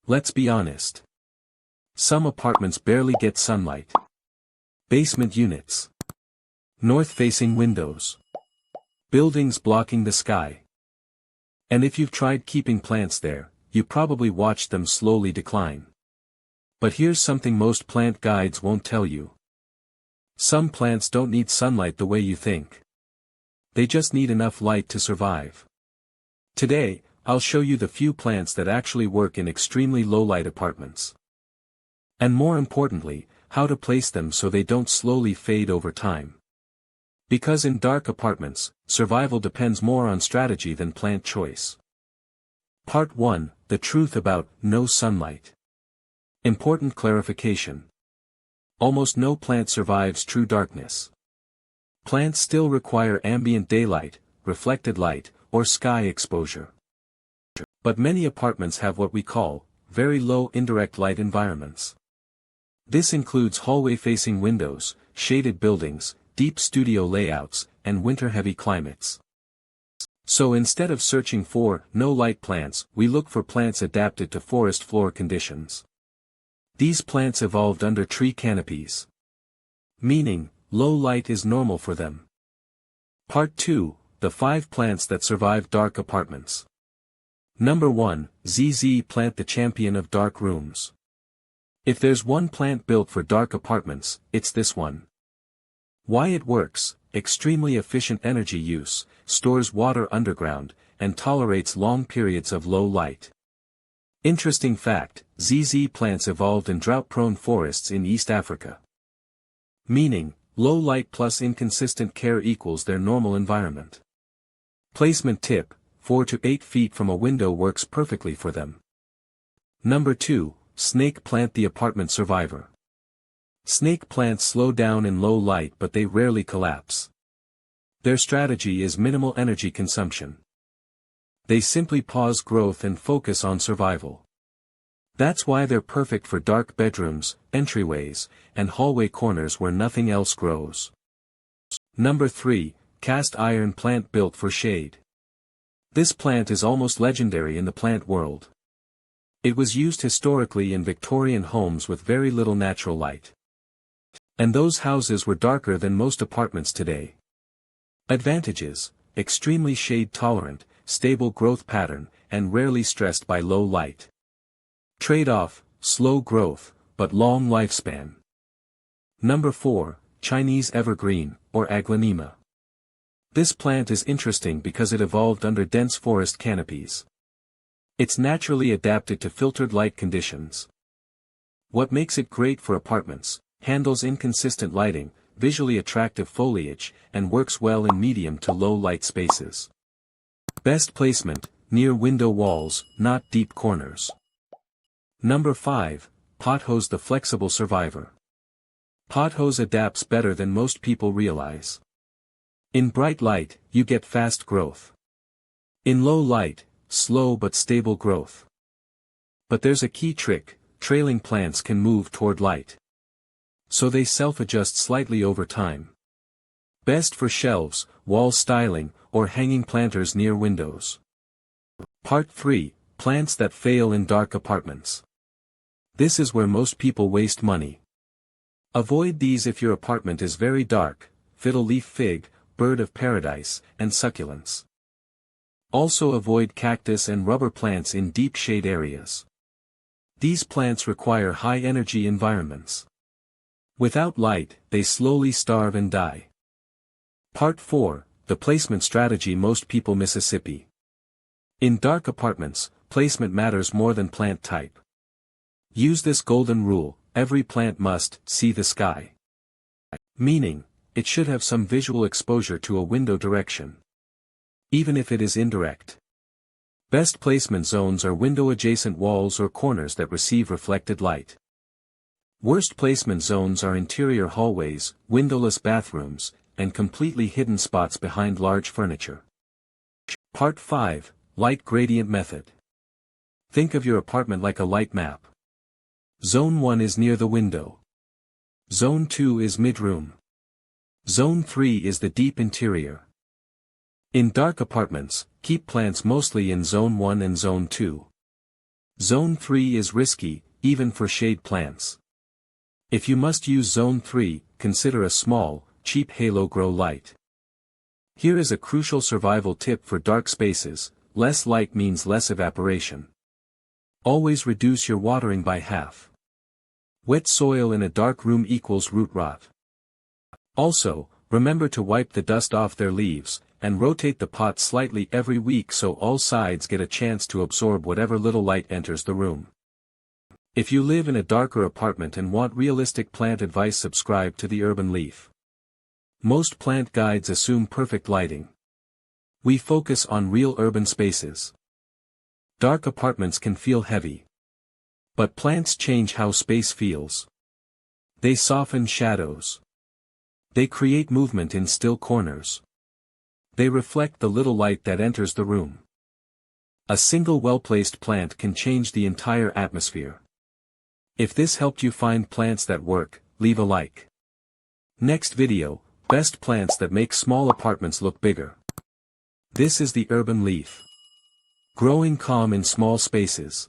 Let's be honest. Some apartments barely get sunlight. Basement units. North-facing windows. Buildings blocking the sky. And if you've tried keeping plants there, you probably watched them slowly decline. But here's something most plant guides won't tell you. Some plants don't need sunlight the way you think. They just need enough light to survive. Today, I'll show you the few plants that actually work in extremely low-light apartments. And more importantly, how to place them so they don't slowly fade over time. Because in dark apartments, survival depends more on strategy than plant choice. Part 1: The truth about no sunlight. Important clarification. Almost no plant survives true darkness. Plants still require ambient daylight, reflected light, or sky exposure. But many apartments have what we call very low indirect light environments. This includes hallway-facing windows, shaded buildings, deep studio layouts, and winter-heavy climates. So instead of searching for no-light plants, we look for plants adapted to forest floor conditions. These plants evolved under tree canopies. Meaning, low light is normal for them. Part 2: The 5 plants that survive dark apartments. Number 1, ZZ plant, the champion of dark rooms. If there's one plant built for dark apartments, it's this one. Why it works: extremely efficient energy use, stores water underground, and tolerates long periods of low light. Interesting fact, ZZ plants evolved in drought-prone forests in East Africa. Meaning, low light plus inconsistent care equals their normal environment. Placement tip: 4 to 8 feet from a window works perfectly for them. Number 2, snake plant, the apartment survivor. Snake plants slow down in low light, but they rarely collapse. Their strategy is minimal energy consumption. They simply pause growth and focus on survival. That's why they're perfect for dark bedrooms, entryways, and hallway corners where nothing else grows. Number 3, cast iron plant, built for shade. This plant is almost legendary in the plant world. It was used historically in Victorian homes with very little natural light. And those houses were darker than most apartments today. Advantages: extremely shade tolerant, stable growth pattern, and rarely stressed by low light. Trade-off: slow growth, but long lifespan. Number 4, Chinese evergreen, or aglaonema. This plant is interesting because it evolved under dense forest canopies. It's naturally adapted to filtered light conditions. What makes it great for apartments: handles inconsistent lighting, visually attractive foliage, and works well in medium to low light spaces. Best placement: near window walls, not deep corners. Number 5, pothose, the flexible survivor. Pothose adapts better than most people realize. In bright light, you get fast growth. In low light, slow but stable growth. But there's a key trick: trailing plants can move toward light. So they self-adjust slightly over time. Best for shelves, wall styling, or hanging planters near windows. Part 3, plants that fail in dark apartments. This is where most people waste money. Avoid these if your apartment is very dark: fiddle leaf fig, bird of paradise, and succulents. Also avoid cactus and rubber plants in deep shade areas. These plants require high-energy environments. Without light, they slowly starve and die. Part 4, the placement strategy most people Mississippi. In dark apartments, placement matters more than plant type. Use this golden rule: every plant must see the sky. Meaning, it should have some visual exposure to a window direction. Even if it is indirect. Best placement zones are window-adjacent walls or corners that receive reflected light. Worst placement zones are interior hallways, windowless bathrooms, and completely hidden spots behind large furniture. Part 5, light gradient method. Think of your apartment like a light map. Zone 1 is near the window. Zone 2 is mid-room. Zone 3 is the deep interior. In dark apartments, keep plants mostly in Zone 1 and Zone 2. Zone 3 is risky, even for shade plants. If you must use Zone 3, consider a small, cheap halo grow light. Here is a crucial survival tip for dark spaces: less light means less evaporation. Always reduce your watering by half. Wet soil in a dark room equals root rot. Also, remember to wipe the dust off their leaves, and rotate the pot slightly every week so all sides get a chance to absorb whatever little light enters the room. If you live in a darker apartment and want realistic plant advice, subscribe to the Urban Leaf. Most plant guides assume perfect lighting. We focus on real urban spaces. Dark apartments can feel heavy. But plants change how space feels. They soften shadows. They create movement in still corners. They reflect the little light that enters the room. A single well-placed plant can change the entire atmosphere. If this helped you find plants that work, leave a like. Next video: best plants that make small apartments look bigger. This is the Urban Leaf. Growing calm in small spaces.